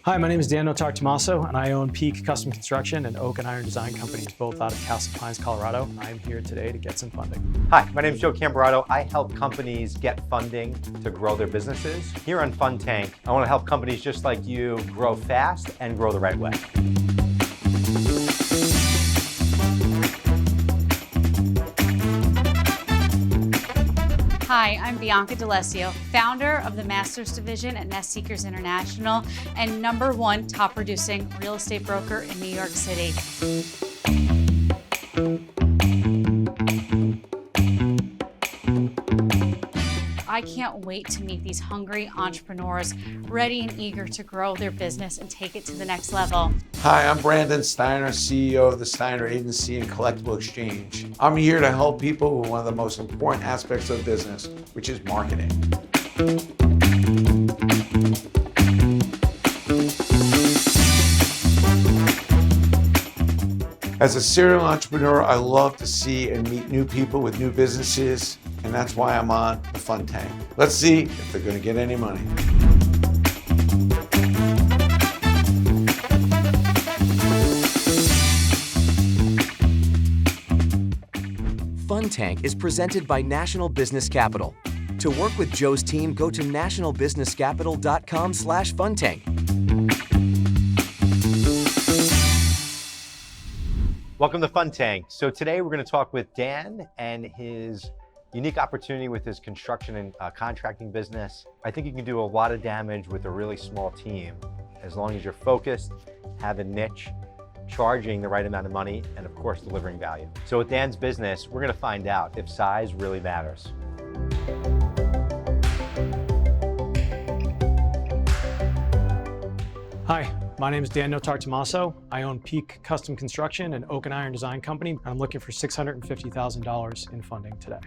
Hi, my name is Dan Tomaso, and I own Peak Custom Construction and Oak and Iron Design Companies, both out of Castle Pines, Colorado. I am here today to get some funding. Hi, my name is Joe Cambrato. I help companies get funding to grow their businesses. Here on Fund Tank, I want to help companies just like you grow fast and grow the right way. Hi, I'm Bianca D'Alessio, founder of the Masters Division at Nest Seekers International and #1 top producing real estate broker in New York City. I can't wait to meet these hungry entrepreneurs, ready and eager to grow their business and take it to the next level. Hi, I'm Brandon Steiner, CEO of the Steiner Agency and Collectible Exchange. I'm here to help people with one of the most important aspects of business, which is marketing. As a serial entrepreneur, I love to see and meet new people with new businesses, and that's why I'm on the Fund Tank. Let's see if they're going to get any money. Fund Tank is presented by National Business Capital. To work with Joe's team, go to nationalbusinesscapital.com/fundtank. Welcome to Fund Tank. So today we're going to talk with Dan and his unique opportunity with his construction and contracting business. I think you can do a lot of damage with a really small team as long as you're focused, have a niche, charging the right amount of money, and of course delivering value. So with Dan's business, we're going to find out if size really matters. Hi, my name is Dan Tomaso. I own Peak Custom Construction and Oak and Iron Design Company. And I'm looking for $650,000 in funding today.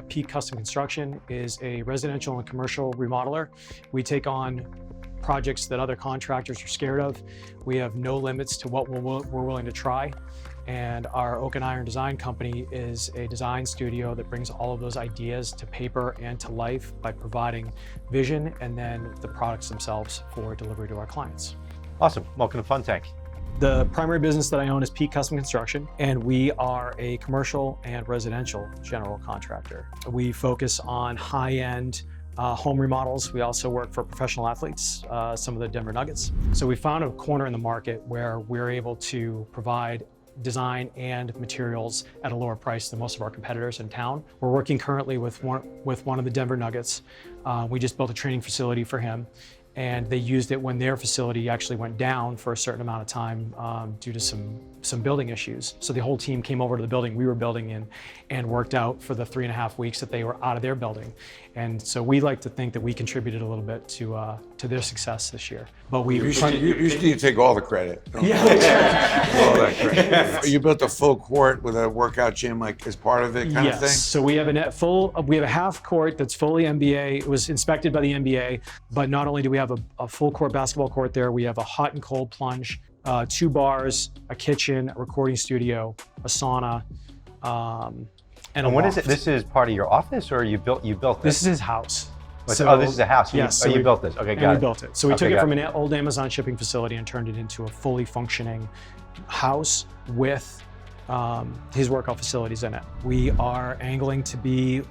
Peak Custom Construction is a residential and commercial remodeler. We take on projects that other contractors are scared of. We have no limits to what we're willing to try. And our Oak and Iron Design Company is a design studio that brings all of those ideas to paper and to life by providing vision and then the products themselves for delivery to our clients. Awesome. Welcome to Fund Tank. The primary business that I own is Peak Custom Construction, and we are a commercial and residential general contractor. We focus on high-end home remodels. We also work for professional athletes, some of the Denver Nuggets. So we found a corner in the market where we're able to provide design and materials at a lower price than most of our competitors in town. We're working currently with one of the Denver Nuggets. We just built a training facility for him, and they used it when their facility actually went down for a certain amount of time due to some building issues. So the whole team came over to the building we were building in and worked out for the 3.5 weeks that they were out of their building. And so we like to think that we contributed a little bit to their success this year. But Usually you take all the credit. Yeah. All that credit. You built a full court with a workout gym like as part of it kind of thing? Yes, so we have a half court that's fully NBA. It was inspected by the NBA, but not only do we have a full court basketball court there, we have a hot and cold plunge, 2 bars, a kitchen, a recording studio, a sauna, and what is it? This is part of your office, or you built this? This is his house. So, this is a house. Yes. You built this. Okay, got it. We built it. So we took it from an old Amazon shipping facility and turned it into a fully functioning house with his workout facilities in it. We are angling to be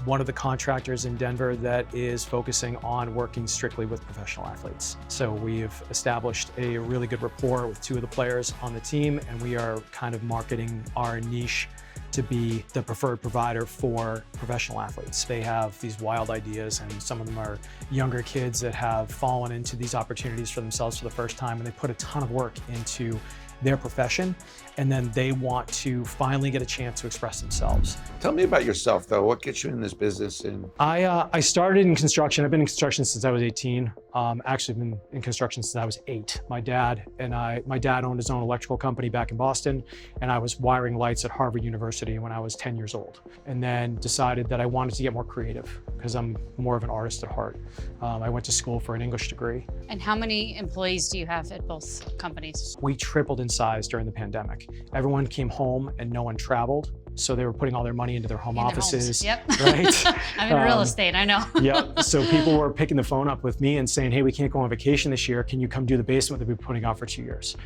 one of the contractors in Denver that is focusing on working strictly with professional athletes. So we've established a really good rapport with 2 of the players on the team, and we are kind of marketing our niche to be the preferred provider for professional athletes. They have these wild ideas, and some of them are younger kids that have fallen into these opportunities for themselves for the first time, and they put a ton of work into their profession, and then they want to finally get a chance to express themselves. Tell me about yourself though. What gets you in this business? I started in construction. I've been in construction since I was 18. Actually been in construction since I was 8. My dad owned his own electrical company back in Boston, and I was wiring lights at Harvard University when I was 10 years old. And then decided that I wanted to get more creative because I'm more of an artist at heart. I went to school for an English degree. And how many employees do you have at both companies? We tripled in size during the pandemic. Everyone came home and no one traveled. So they were putting all their money into their home In their offices. homes. Yep. Right? I'm in real estate, I know. Yeah. So people were picking the phone up with me and saying, hey, we can't go on vacation this year. Can you come do the basement that we've been putting off for 2 years?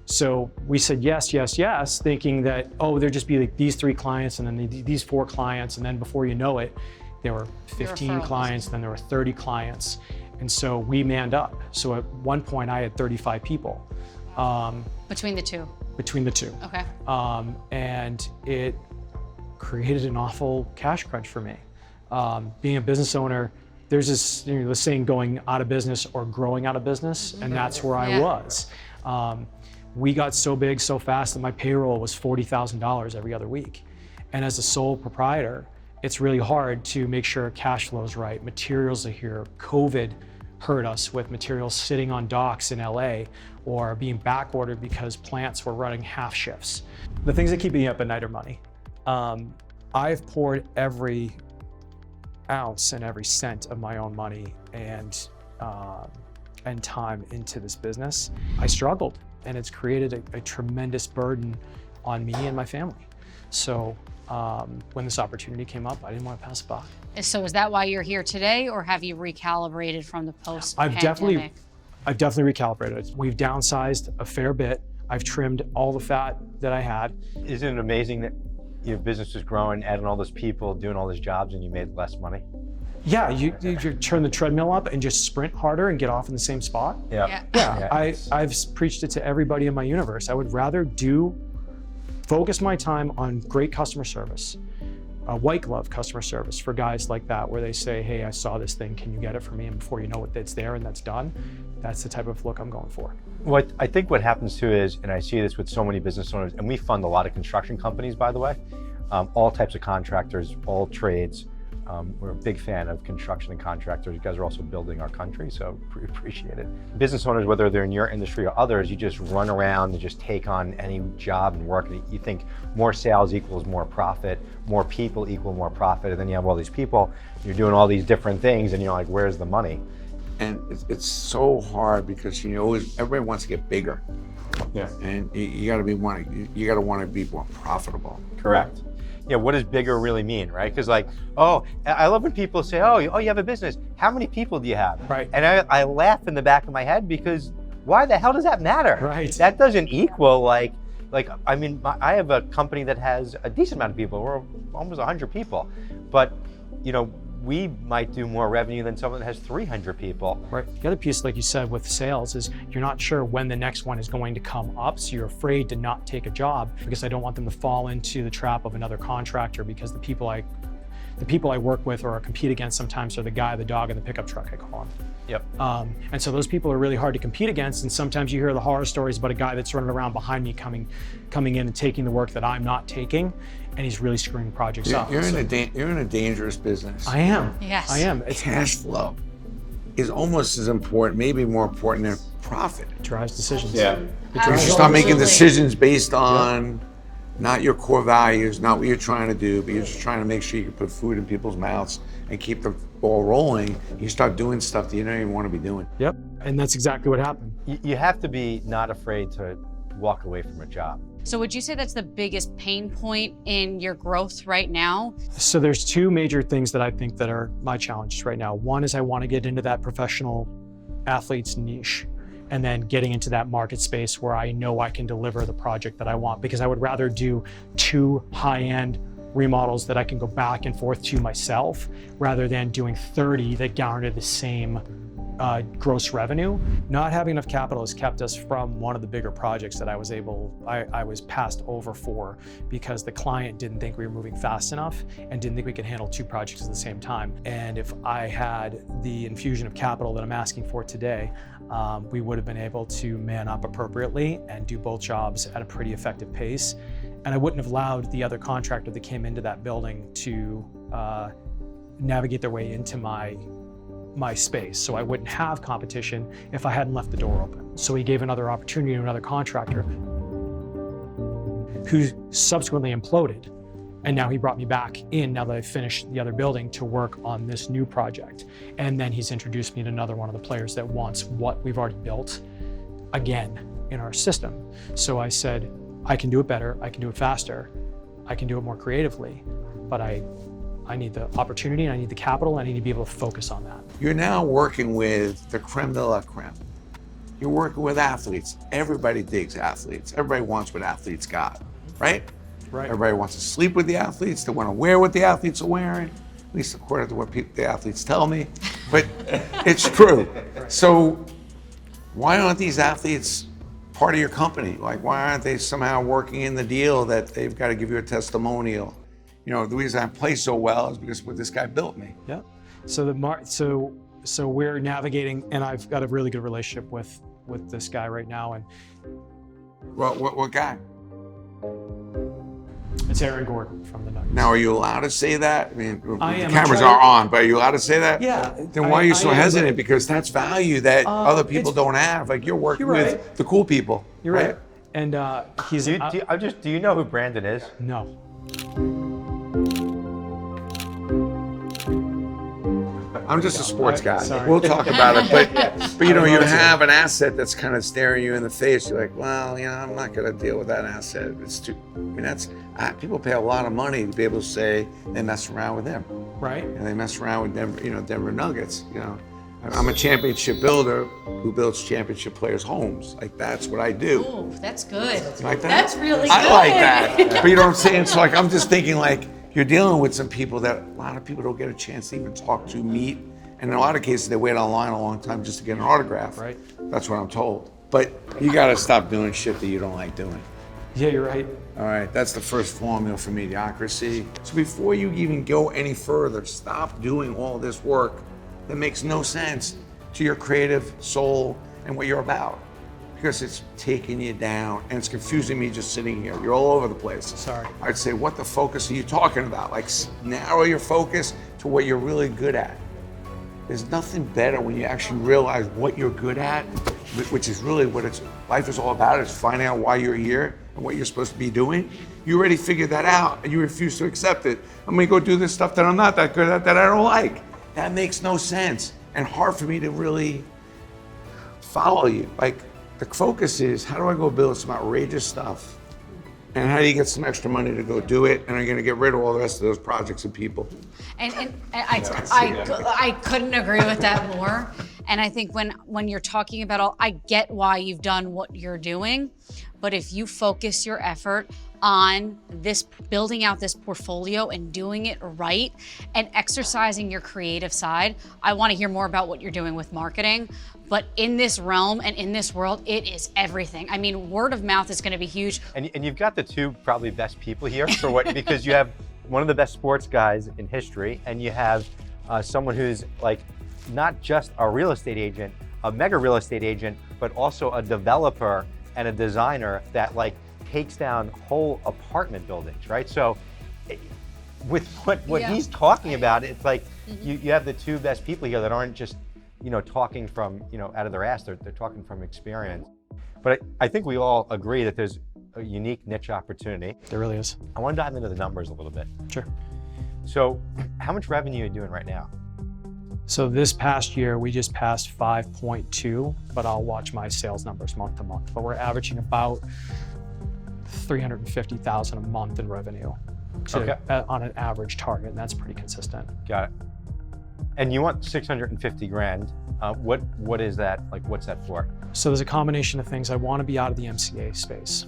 So we said yes, yes, yes, thinking that, oh, there'd just be like these 3 clients and then these 4 clients. And then before you know it, there were 15 clients, then there were 30 clients. And so we manned up. So at one point I had 35 people. Between the two? Between the two. Okay. And it created an awful cash crunch for me. Being a business owner, there's this, the saying, going out of business or growing out of business, and that's where I was. We got so big so fast that my payroll was $40,000 every other week. And as a sole proprietor, it's really hard to make sure cash flow is right. Materials are here. COVID hurt us with materials sitting on docks in LA or being back ordered because plants were running half shifts. The things that keep me up at night are money. I've poured every ounce and every cent of my own money and time into this business. I struggled, and it's created a tremendous burden on me and my family. So when this opportunity came up, I didn't want to pass it by. So is that why you're here today, or have you recalibrated from the post-pandemic? I've definitely recalibrated. We've downsized a fair bit. I've trimmed all the fat that I had. Isn't it amazing that your business is growing, adding all those people, doing all those jobs, and you made less money? Yeah, you turn the treadmill up and just sprint harder and get off in the same spot. Yeah. I've preached it to everybody in my universe. I would rather focus my time on great customer service, white glove customer service for guys like that, where they say, hey, I saw this thing, can you get it for me? And before you know it, it's there and that's done. That's the type of look I'm going for. What I think what happens too is, and I see this with so many business owners, and we fund a lot of construction companies, by the way, all types of contractors, all trades. We're a big fan of construction and contractors. You guys are also building our country, so we appreciate it. Business owners, whether they're in your industry or others, you just run around and just take on any job and work. You think more sales equals more profit, more people equal more profit, and then you have all these people, you're doing all these different things, and you're like, where's the money? And it's so hard because everybody wants to get bigger. Yeah. And you got to want to be more profitable. Correct. Yeah, what does bigger really mean, right? Because like, oh, I love when people say, oh, you have a business. How many people do you have? Right. And I laugh in the back of my head because why the hell does that matter? Right. That doesn't equal I mean, I have a company that has a decent amount of people. We're almost 100 people, but we might do more revenue than someone that has 300 people. Right. The other piece, like you said, with sales is you're not sure when the next one is going to come up, so you're afraid to not take a job because I don't want them to fall into the trap of another contractor, because the people I work with or compete against sometimes are the guy, the dog, and the pickup truck, I call them. Yep. And so those people are really hard to compete against, and sometimes you hear the horror stories about a guy that's running around behind me coming in and taking the work that I'm not taking, and he's really screwing projects up. You're in a dangerous business. I am. Yes. I am. Cash flow is almost as important, maybe more important than profit. It drives decisions. Yeah. You start making decisions based on not your core values, not what you're trying to do, but you're just trying to make sure you can put food in people's mouths and keep the ball rolling. You start doing stuff that you don't even want to be doing. Yep. And that's exactly what happened. You have to be not afraid to walk away from a job. So would you say that's the biggest pain point in your growth right now? So there's 2 major things that I think that are my challenges right now. One is I want to get into that professional athlete's niche, and then getting into that market space where I know I can deliver the project that I want, because I would rather do 2 high-end remodels that I can go back and forth to myself rather than doing 30 that garner the same gross revenue. Not having enough capital has kept us from one of the bigger projects that I was passed over for, because the client didn't think we were moving fast enough and didn't think we could handle 2 projects at the same time. And if I had the infusion of capital that I'm asking for today, we would have been able to man up appropriately and do both jobs at a pretty effective pace. And I wouldn't have allowed the other contractor that came into that building to navigate their way into my space. So I wouldn't have competition if I hadn't left the door open. So he gave another opportunity to another contractor who subsequently imploded. And now he brought me back in, now that I've finished the other building, to work on this new project. And then he's introduced me to another one of the players that wants what we've already built again in our system. So I said, I can do it better, I can do it faster. I can do it more creatively, but I need the opportunity, and I need the capital, and I need to be able to focus on that. You're now working with the creme de la creme. You're working with athletes. Everybody digs athletes. Everybody wants what athletes got, right? Right. Everybody wants to sleep with the athletes. They want to wear what the athletes are wearing, at least according to what the athletes tell me. But it's true. So why aren't these athletes part of your company? Like, why aren't they somehow working in the deal that they've got to give you a testimonial? You know, the reason I play so well is because what this guy built me. Yeah. So so we're navigating, and I've got a really good relationship with this guy right now, and What guy? it's Aaron Gordon from the Nuggets. Now, are you allowed to say that? I mean, I the am. cameras I'm trying- are on, but are you allowed to say that? Yeah. Then why are you so I am, hesitant? Because that's value that other people it's- don't have. Like, you're working You're with right. the cool people. You're right. And he's Do you know who Brandon is? no. I'm just a sports guy. Sorry. We'll talk about it. But you know, you have an asset that's kind of staring you in the face. You're like, well, you know, I'm not going to deal with that asset. It's too. I mean, people pay a lot of money to be able to say they mess around with him, Right. and they mess around with Denver Nuggets. You know, I'm a championship builder who builds championship players' homes. Like, that's what I do. Ooh, that's good. You like that? That's really I good. like that. But you know what I'm saying? So like, I'm just thinking like, you're dealing with some people that a lot of people don't get a chance to even talk to, meet. And in a lot of cases, they wait online a long time just to get an autograph. Right. That's what I'm told. But you got to stop doing shit that you don't like doing. Yeah, you're right. All right, that's the first formula for mediocrity. So before you even go any further, stop doing all this work that makes no sense to your creative soul and what you're about. Because it's taking you down, and it's confusing me just sitting here. You're all over the place. Sorry. I'd say, what the focus are you talking about? Like, narrow your focus to what you're really good at. There's nothing better when you actually realize what you're good at, which is really what life is all about, is finding out why you're here and what you're supposed to be doing. You already figured that out, and you refuse to accept it. I'm gonna go do this stuff that I'm not that good at, that I don't like. That makes no sense, and hard for me to really follow you. Like, the focus is, how do I go build some outrageous stuff? And how do you get some extra money to go do it? And are you going to get rid of all the rest of those projects and people? And I couldn't agree with that more. And I think when you're talking about all, I get why you've done what you're doing, but if you focus your effort on this, building out this portfolio and doing it right and exercising your creative side, I want to hear more about what you're doing with marketing. But in this realm and in this world, it is everything. I mean, word of mouth is going to be huge. And you've got the two probably best people here for what, because you have one of the best sports guys in history, and you have someone who's like not just a real estate agent, a mega real estate agent, but also a developer and a designer that like takes down whole apartment buildings, right? So with what he's talking about, it's like you have the two best people here that aren't just, you know, talking from, you know, out of their ass, they're talking from experience. But I think we all agree that there's a unique niche opportunity. There really is. I want to dive into the numbers a little bit. Sure. So how much revenue are you doing right now? So this past year, we just passed 5.2, but I'll watch my sales numbers month to month. But we're averaging about 350,000 a month in revenue on an average target, and that's pretty consistent. Got it. And you want 650 grand. What is that? Like, what's that for? So there's a combination of things. I want to be out of the MCA space.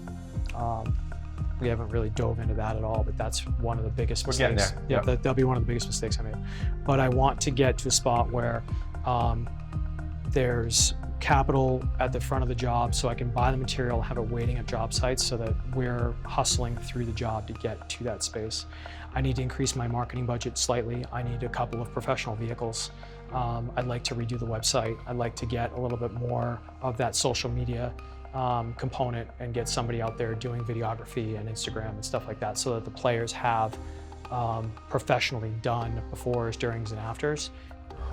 We haven't really dove into that at all, but that's one of the biggest mistakes. We're getting there. Yeah, that'll be one of the biggest mistakes I made. But I want to get to a spot where there's capital at the front of the job so I can buy the material, have it waiting at job sites so that we're hustling through the job to get to that space. I need to increase my marketing budget slightly. I need a couple of professional vehicles. I'd like to redo the website. I'd like to get a little bit more of that social media component and get somebody out there doing videography and Instagram and stuff like that so that the players have professionally done befores, durings, and afters.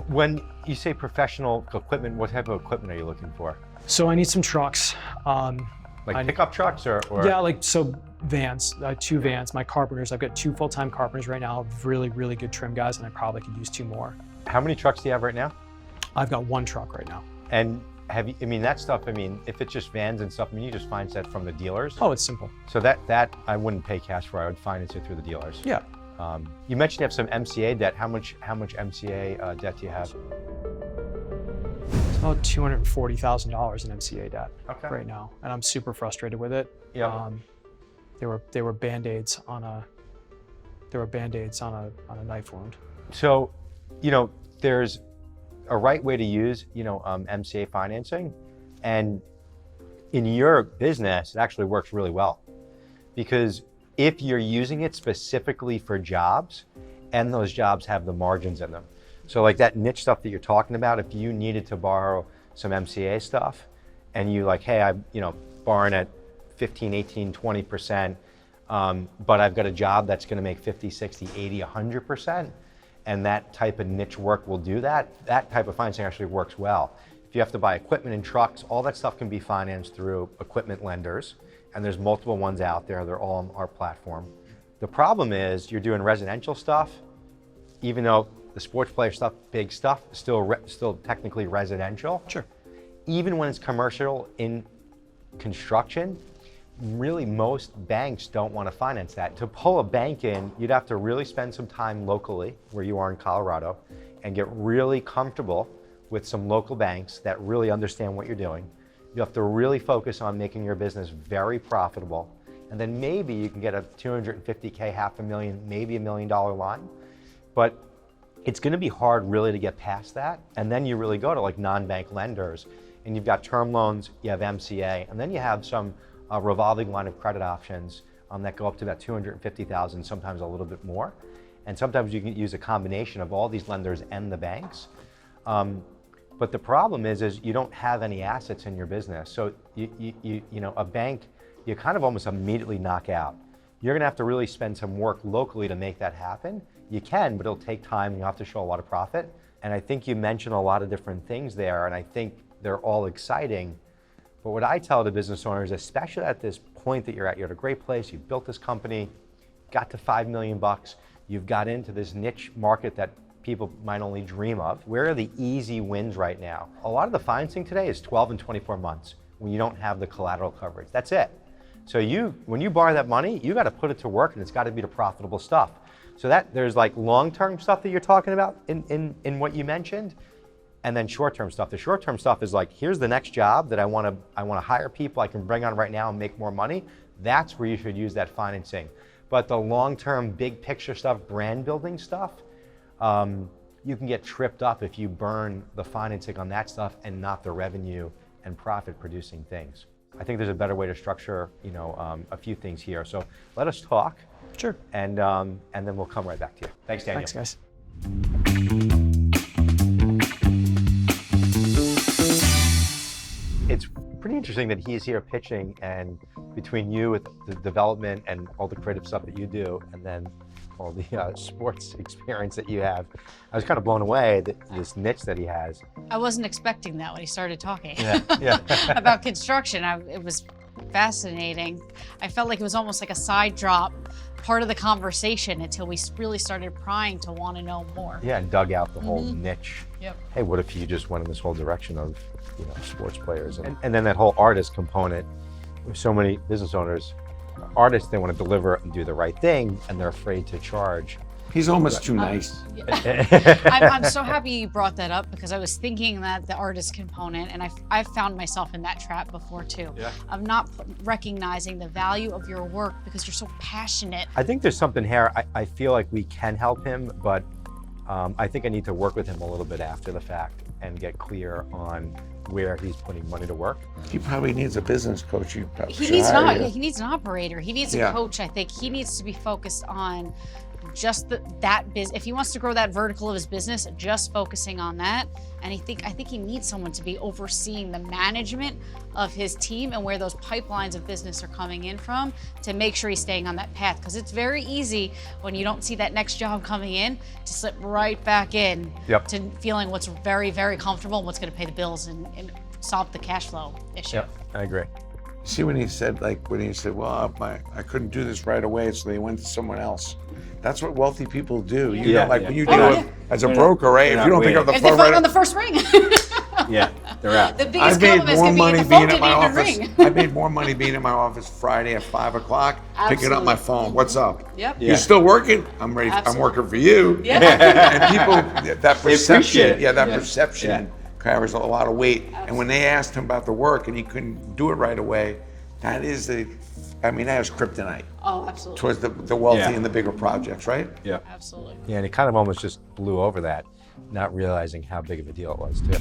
When you say professional equipment, what type of equipment are you looking for? So I need some trucks. Like pickup trucks or? Yeah, like so vans, 2 vans, my carpenters. I've got 2 full-time carpenters right now, really, really good trim guys, and I probably could use 2 more. How many trucks do you have right now? I've got 1 truck right now. And have you, I mean, that stuff, I mean, if it's just vans and stuff, I mean, you just finance that from the dealers. Oh, it's simple. So that I wouldn't pay cash for. I would finance it through the dealers. Yeah. You mentioned you have some MCA debt. How much MCA debt do you have? It's about $240,000 in MCA debt right now, and I'm super frustrated with it. Yeah. They were band-aids on a knife wound. So, you know, there's a right way to use, you know, MCA financing, and in your business, it actually works really well, because if you're using it specifically for jobs, and those jobs have the margins in them. So like that niche stuff that you're talking about, if you needed to borrow some MCA stuff, and you like, hey, I'm, you know, borrowing at 15, 18, 20%, but I've got a job that's gonna make 50, 60, 80, 100%, and that type of niche work will do that. That type of financing actually works well. If you have to buy equipment and trucks, all that stuff can be financed through equipment lenders, and there's multiple ones out there. They're all on our platform. The problem is you're doing residential stuff, even though the sports player stuff, big stuff, is still technically residential. Sure. Even when it's commercial in construction, really most banks don't want to finance that. To pull a bank in, you'd have to really spend some time locally, where you are in Colorado, and get really comfortable with some local banks that really understand what you're doing. You have to really focus on making your business very profitable. And then maybe you can get a $250K, $500,000, maybe $1 million line. But it's gonna be hard really to get past that. And then you really go to like non-bank lenders, and you've got term loans, you have MCA, and then you have some revolving line of credit options that go up to about $250,000, sometimes a little bit more. And sometimes you can use a combination of all these lenders and the banks. But the problem is you don't have any assets in your business. So you know, a bank, you kind of almost immediately knock out. You're gonna have to really spend some work locally to make that happen. You can, but it'll take time, and you'll have to show a lot of profit. And I think you mentioned a lot of different things there, and I think they're all exciting. But what I tell the business owners, especially at this point that you're at a great place, you've built this company, got to $5 million, you've got into this niche market that people might only dream of. Where are the easy wins right now? A lot of the financing today is 12 and 24 months when you don't have the collateral coverage. That's it. So when you borrow that money, you got to put it to work, and it's got to be the profitable stuff. So that there's like long-term stuff that you're talking about in what you mentioned, and then short-term stuff. The short-term stuff is like, here's the next job that I want to hire people I can bring on right now and make more money. That's where you should use that financing. But the long-term, big picture stuff, brand building stuff, you can get tripped up if you burn the financing on that stuff and not the revenue and profit producing things. I think there's a better way to structure, you know, a few things here. So let us talk. Sure. And then we'll come right back to you. Thanks, Daniel. Thanks, guys. It's pretty interesting that he's here pitching, and between you with the development and all the creative stuff that you do, and then all the sports experience that you have, I was kind of blown away that this niche that he has. I wasn't expecting that when he started talking Yeah. about construction. It was fascinating. I felt like it was almost like a side drop, part of the conversation, until we really started prying to want to know more. Yeah, and dug out the whole niche. Yep. Hey, what if you just went in this whole direction of, you know, sports players, and then that whole artist component. With so many business owners, artists, they want to deliver and do the right thing, and they're afraid to charge. He's almost too nice. I'm so happy you brought that up, because I was thinking that the artist component, and I've found myself in that trap before too, of not recognizing the value of your work because you're so passionate. I think there's something here. I feel like we can help him, but I think I need to work with him a little bit after the fact and get clear on where he's putting money to work. He probably needs a business coach. He needs an operator. He needs a coach. I think he needs to be focused on just that business. If he wants to grow that vertical of his business, just focusing on that. And I think he needs someone to be overseeing the management of his team and where those pipelines of business are coming in from, to make sure he's staying on that path. Because it's very easy when you don't see that next job coming in to slip right back in to feeling what's very, very comfortable and what's going to pay the bills and solve the cash flow issue. Yep, I agree. See, when he said, well, I couldn't do this right away, so they went to someone else. That's what wealthy people do. You know, like when you do it as a broker, right? If you don't pick up the phone on the first ring. Yeah, They're out. The biggest I made compliment is more going to money be the being phone at my didn't office. even ring. I made more money being in my office Friday at 5 o'clock, picking up my Absolutely. phone. What's up? Yep. Yeah. You're still working? I'm ready. Absolutely. I'm working for you. Yeah. And people, that They appreciate perception, it. yeah, that Yeah. perception Yeah. carries a lot of weight. And when they asked him about the work and he couldn't do it right away, that is that is kryptonite Oh, absolutely. towards the wealthy Yeah. and the bigger projects, right? Yeah. Absolutely. Yeah, and it kind of almost just blew over that, not realizing how big of a deal it was, too.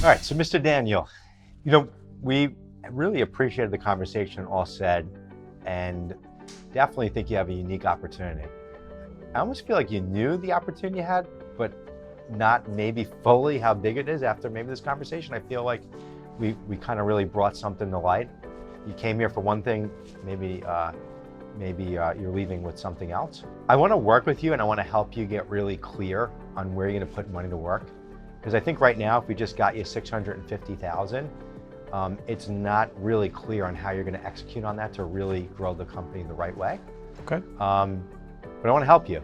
All right, so Mr. Daniel, we really appreciated the conversation, all said, and definitely think you have a unique opportunity. I almost feel like you knew the opportunity you had, but not maybe fully how big it is after maybe this conversation. I feel like we kind of really brought something to light. You came here for one thing, maybe you're leaving with something else. I want to work with you and I want to help you get really clear on where you're going to put money to work. Because I think right now, if we just got you $650,000, it's not really clear on how you're going to execute on that to really grow the company the right way. Okay. But I want to help you.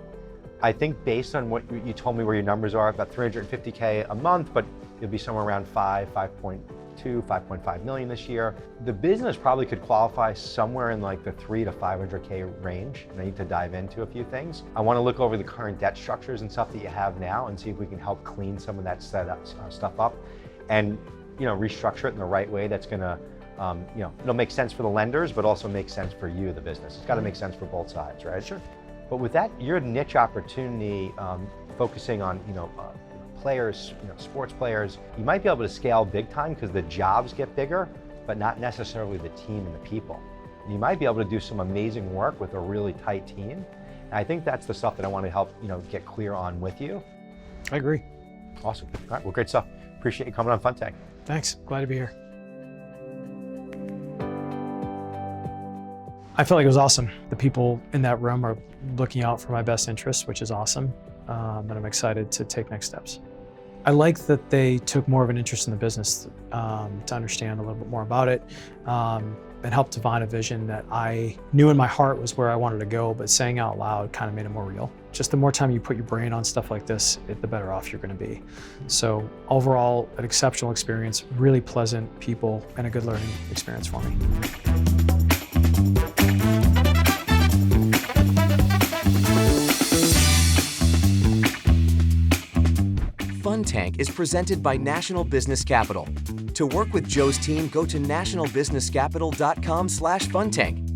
I think based on what you told me where your numbers are, about $350K a month, but it'll be somewhere around 5.5 million this year. The business probably could qualify somewhere in like the 3 to 500K range. And I need to dive into a few things. I want to look over the current debt structures and stuff that you have now and see if we can help clean some of that stuff up and restructure it in the right way that's going to it'll make sense for the lenders, but also make sense for you, the business. It's got to make sense for both sides, right? Sure. But with that, your niche opportunity, focusing on players, sports players, you might be able to scale big time because the jobs get bigger, but not necessarily the team and the people. You might be able to do some amazing work with a really tight team. And I think that's the stuff that I want to help get clear on with you. I agree. Awesome. All right, well, great stuff. Appreciate you coming on Fun Tank. Thanks. Glad to be here. I felt like it was awesome. The people in that room are looking out for my best interests, which is awesome. And I'm excited to take next steps. I like that they took more of an interest in the business to understand a little bit more about it and help define a vision that I knew in my heart was where I wanted to go, but saying out loud kind of made it more real. Just the more time you put your brain on stuff like this, the better off you're going to be. So overall, an exceptional experience, really pleasant people, and a good learning experience for me. Fun Tank is presented by National Business Capital. To work with Joe's team, go to nationalbusinesscapital.com/funtank.